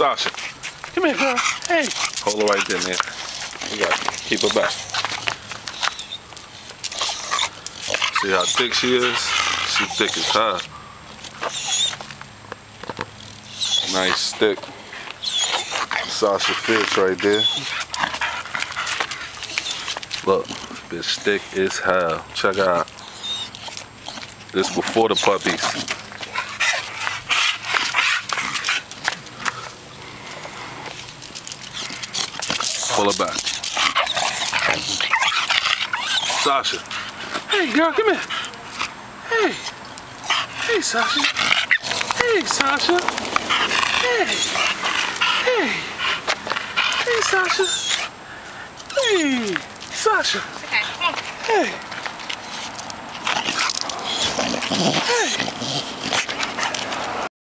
Sasha, come here, girl. Hey. Hold her right there, man. You got to keep her back. See how thick she is? She thick as hell. Nice thick Sasha fish right there. Look, bitch thick as hell. Check out. This before the puppies. Pull her back. Sasha. Hey girl, come here. Hey. Hey Sasha. Hey Sasha. Hey. Hey. Hey Sasha. Hey. Sasha. Okay, come on. Hey. Hey.